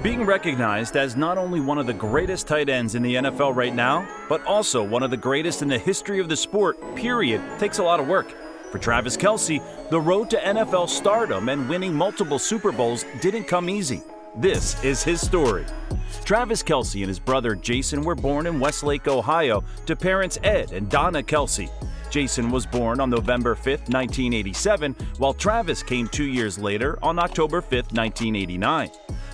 Being recognized as not only one of the greatest tight ends in the NFL right now, but also one of the greatest in the history of the sport, period, takes a lot of work. For Travis Kelce, the road to NFL stardom and winning multiple Super Bowls didn't come easy. This is his story. Travis Kelce and his brother Jason were born in Westlake, Ohio, to parents Ed and Donna Kelce. Jason was born on November 5, 1987, while Travis came 2 years later on October 5, 1989.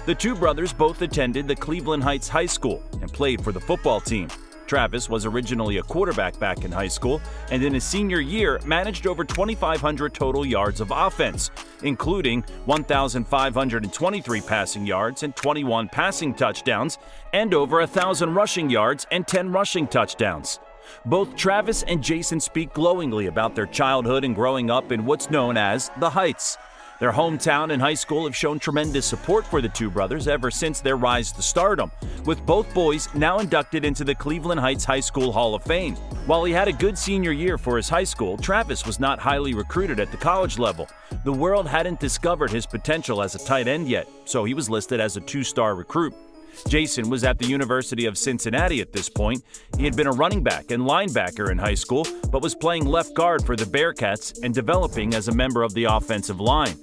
The two brothers both attended the Cleveland Heights High School and played for the football team. Travis was originally a quarterback back in high school, and in his senior year managed over 2,500 total yards of offense, including 1,523 passing yards and 21 passing touchdowns, and over 1,000 rushing yards and 10 rushing touchdowns. Both Travis and Jason speak glowingly about their childhood and growing up in what's known as the Heights. Their hometown and high school have shown tremendous support for the two brothers ever since their rise to stardom, with both boys now inducted into the Cleveland Heights High School Hall of Fame. While he had a good senior year for his high school, Travis was not highly recruited at the college level. The world hadn't discovered his potential as a tight end yet, so he was listed as a two-star recruit. Jason was at the University of Cincinnati at this point. He had been a running back and linebacker in high school, but was playing left guard for the Bearcats and developing as a member of the offensive line.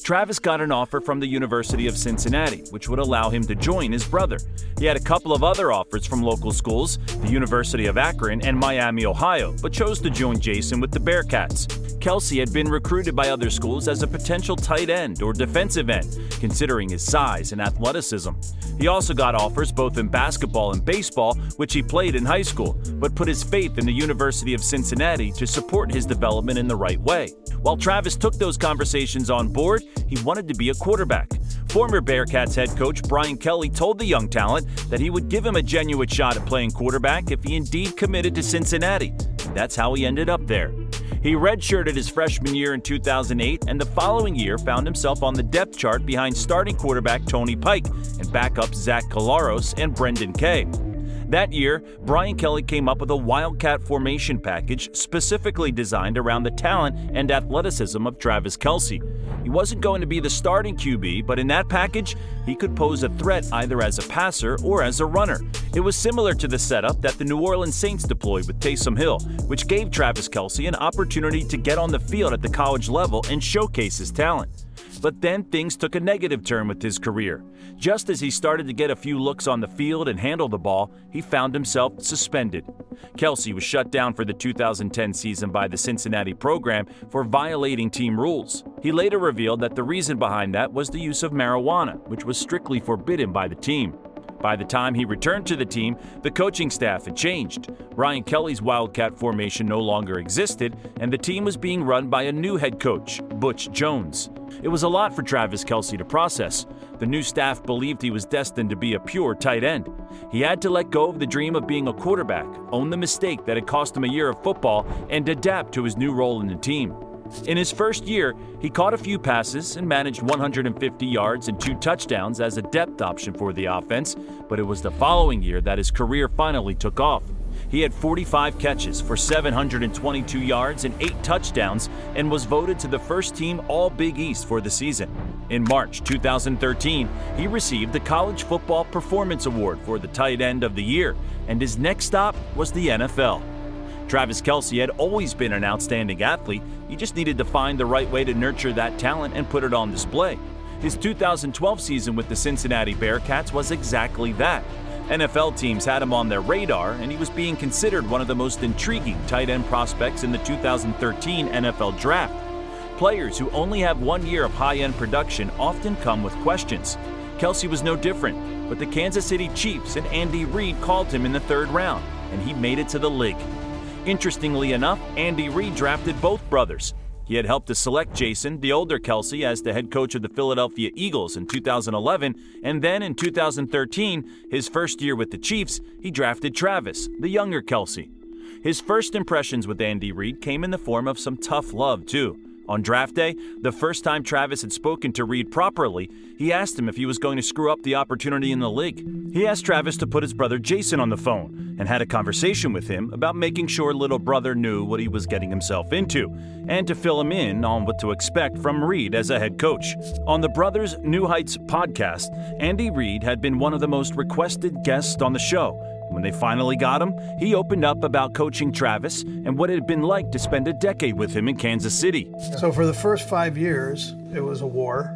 Travis got an offer from the University of Cincinnati, which would allow him to join his brother. He had a couple of other offers from local schools, the University of Akron and Miami, Ohio, but chose to join Jason with the Bearcats. Kelce had been recruited by other schools as a potential tight end or defensive end, considering his size and athleticism. He also got offers both in basketball and baseball, which he played in high school, but put his faith in the University of Cincinnati to support his development in the right way. While Travis took those conversations on board, he wanted to be a quarterback. Former Bearcats head coach Brian Kelly told the young talent that he would give him a genuine shot at playing quarterback if he indeed committed to Cincinnati. And that's how he ended up there. He redshirted his freshman year in 2008, and the following year found himself on the depth chart behind starting quarterback Tony Pike and backups Zach Collaros and Brendan Kay. That year, Brian Kelly came up with a Wildcat formation package specifically designed around the talent and athleticism of Travis Kelce. He wasn't going to be the starting QB, but in that package, he could pose a threat either as a passer or as a runner. It was similar to the setup that the New Orleans Saints deployed with Taysom Hill, which gave Travis Kelce an opportunity to get on the field at the college level and showcase his talent. But then things took a negative turn with his career. Just as he started to get a few looks on the field and handle the ball, he found himself suspended. Kelce was shut down for the 2010 season by the Cincinnati program for violating team rules. He later revealed that the reason behind that was the use of marijuana, which was strictly forbidden by the team. By the time he returned to the team, the coaching staff had changed. Brian Kelly's Wildcat formation no longer existed, and the team was being run by a new head coach, Butch Jones. It was a lot for Travis Kelce to process. The new staff believed he was destined to be a pure tight end. He had to let go of the dream of being a quarterback, own the mistake that had cost him a year of football, and adapt to his new role in the team. In his first year, he caught a few passes and managed 150 yards and 2 touchdowns as a depth option for the offense, but it was the following year that his career finally took off. He had 45 catches for 722 yards and 8 touchdowns and was voted to the first team All-Big East for the season. In March 2013, he received the College Football Performance Award for the tight end of the year, and his next stop was the NFL. Travis Kelce had always been an outstanding athlete. He just needed to find the right way to nurture that talent and put it on display. His 2012 season with the Cincinnati Bearcats was exactly that. NFL teams had him on their radar, and he was being considered one of the most intriguing tight end prospects in the 2013 NFL Draft. Players who only have 1 year of high-end production often come with questions. Kelce was no different, but the Kansas City Chiefs and Andy Reid called him in the 3rd round, and he made it to the league. Interestingly enough, Andy Reid drafted both brothers. He had helped to select Jason, the older Kelce, as the head coach of the Philadelphia Eagles in 2011, and then in 2013, his first year with the Chiefs, he drafted Travis, the younger Kelce. His first impressions with Andy Reid came in the form of some tough love, too. On draft day, the first time Travis had spoken to Reid properly, he asked him if he was going to screw up the opportunity in the league. He asked Travis to put his brother Jason on the phone and had a conversation with him about making sure little brother knew what he was getting himself into and to fill him in on what to expect from Reid as a head coach. On the Brothers New Heights podcast, Andy Reid had been one of the most requested guests on the show. When they finally got him, he opened up about coaching Travis and what it had been like to spend a decade with him in Kansas City. So for the first 5 years, it was a war.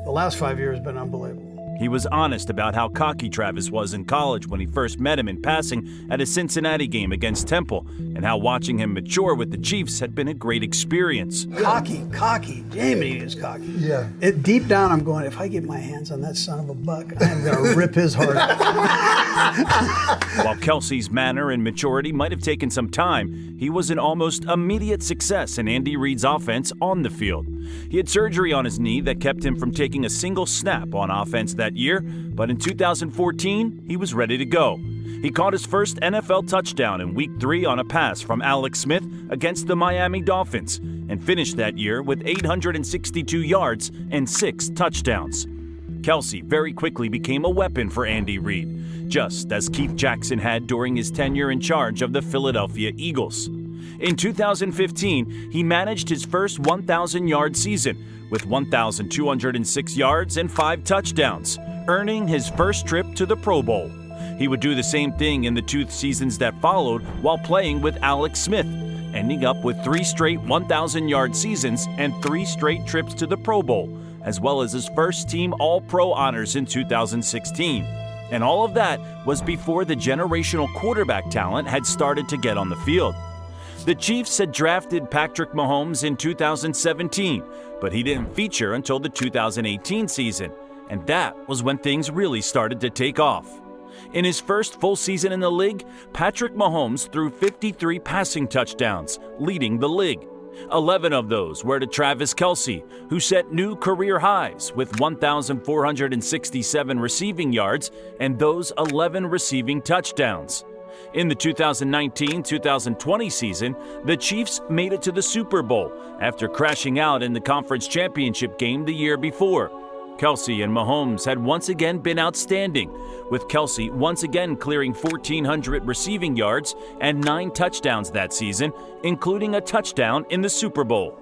The last 5 years have been unbelievable. He was honest about how cocky Travis was in college when he first met him in passing at a Cincinnati game against Temple, and how watching him mature with the Chiefs had been a great experience. Cocky. Jamie is cocky. Yeah. Deep down, I'm going, if I get my hands on that son of a buck, I'm going to rip his heart out. While Kelce's manner and maturity might have taken some time, he was an almost immediate success in Andy Reid's offense on the field. He had surgery on his knee that kept him from taking a single snap on offense that year, but in 2014, he was ready to go. He caught his first NFL touchdown in Week 3 on a pass from Alex Smith against the Miami Dolphins, and finished that year with 862 yards and 6 touchdowns. Kelce very quickly became a weapon for Andy Reid, just as Keith Jackson had during his tenure in charge of the Philadelphia Eagles. In 2015, he managed his first 1,000-yard season with 1,206 yards and 5 touchdowns, earning his first trip to the Pro Bowl. He would do the same thing in the 2 seasons that followed while playing with Alex Smith, ending up with 3 straight 1,000-yard seasons and 3 straight trips to the Pro Bowl, as well as his first team All-Pro honors in 2016. And all of that was before the generational quarterback talent had started to get on the field. The Chiefs had drafted Patrick Mahomes in 2017, but he didn't feature until the 2018 season, and that was when things really started to take off. In his first full season in the league, Patrick Mahomes threw 53 passing touchdowns, leading the league. 11 of those were to Travis Kelce, who set new career highs with 1,467 receiving yards and those 11 receiving touchdowns. In the 2019-2020 season, the Chiefs made it to the Super Bowl after crashing out in the conference championship game the year before. Kelce and Mahomes had once again been outstanding, with Kelce once again clearing 1,400 receiving yards and 9 touchdowns that season, including a touchdown in the Super Bowl.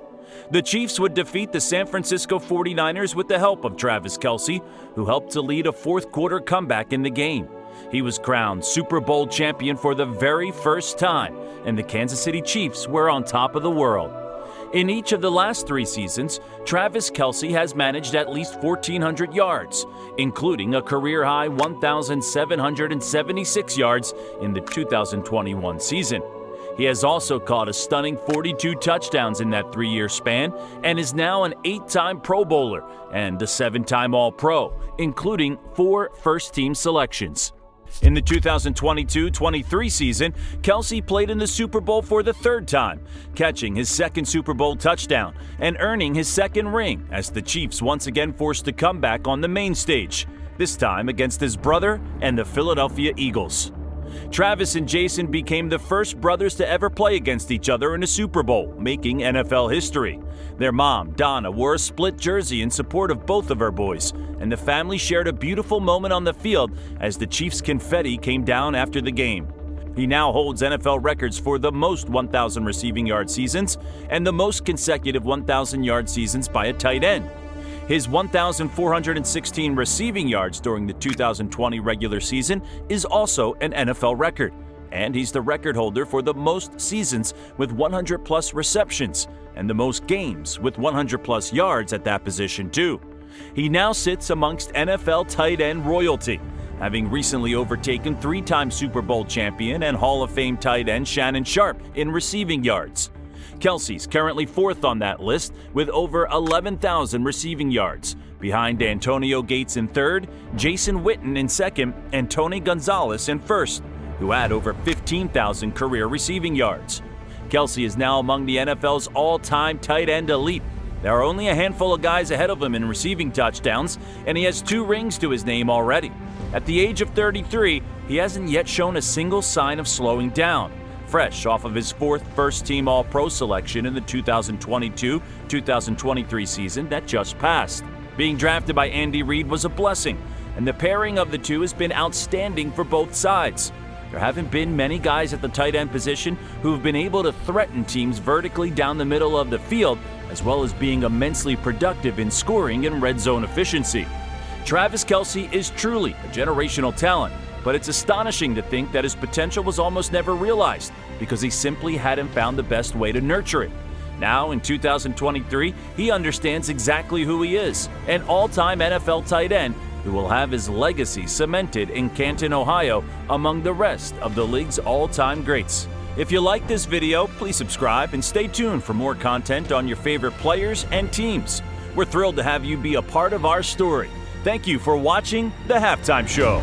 The Chiefs would defeat the San Francisco 49ers with the help of Travis Kelce, who helped to lead a fourth-quarter comeback in the game. He was crowned Super Bowl champion for the very first time, and the Kansas City Chiefs were on top of the world. In each of the last 3 seasons, Travis Kelce has managed at least 1,400 yards, including a career-high 1,776 yards in the 2021 season. He has also caught a stunning 42 touchdowns in that 3-year span and is now an 8-time Pro Bowler and a 7-time All-Pro, including 4 first-team selections. In the 2022-23 season, Kelce played in the Super Bowl for the 3rd time, catching his 2nd Super Bowl touchdown and earning his 2nd ring as the Chiefs once again forced a comeback on the main stage, this time against his brother and the Philadelphia Eagles. Travis and Jason became the first brothers to ever play against each other in a Super Bowl, making NFL history. Their mom, Donna, wore a split jersey in support of both of her boys, and the family shared a beautiful moment on the field as the Chiefs' confetti came down after the game. He now holds NFL records for the most 1,000 receiving yard seasons and the most consecutive 1,000-yard seasons by a tight end. His 1,416 receiving yards during the 2020 regular season is also an NFL record, and he's the record holder for the most seasons with 100-plus receptions and the most games with 100-plus yards at that position, too. He now sits amongst NFL tight end royalty, having recently overtaken 3-time Super Bowl champion and Hall of Fame tight end Shannon Sharpe in receiving yards. Kelce's currently 4th on that list with over 11,000 receiving yards, behind Antonio Gates in 3rd, Jason Witten in 2nd, and Tony Gonzalez in 1st, who had over 15,000 career receiving yards. Kelce is now among the NFL's all-time tight end elite. There are only a handful of guys ahead of him in receiving touchdowns, and he has 2 rings to his name already. At the age of 33, he hasn't yet shown a single sign of slowing down, fresh off of his fourth first-team All-Pro selection in the 2022-2023 season that just passed. Being drafted by Andy Reid was a blessing, and the pairing of the two has been outstanding for both sides. There haven't been many guys at the tight end position who have been able to threaten teams vertically down the middle of the field, as well as being immensely productive in scoring and red zone efficiency. Travis Kelce is truly a generational talent, but it's astonishing to think that his potential was almost never realized because he simply hadn't found the best way to nurture it. Now, in 2023, he understands exactly who he is, an all-time NFL tight end who will have his legacy cemented in Canton, Ohio, among the rest of the league's all-time greats. If you like this video, please subscribe and stay tuned for more content on your favorite players and teams. We're thrilled to have you be a part of our story. Thank you for watching The Halftime Show.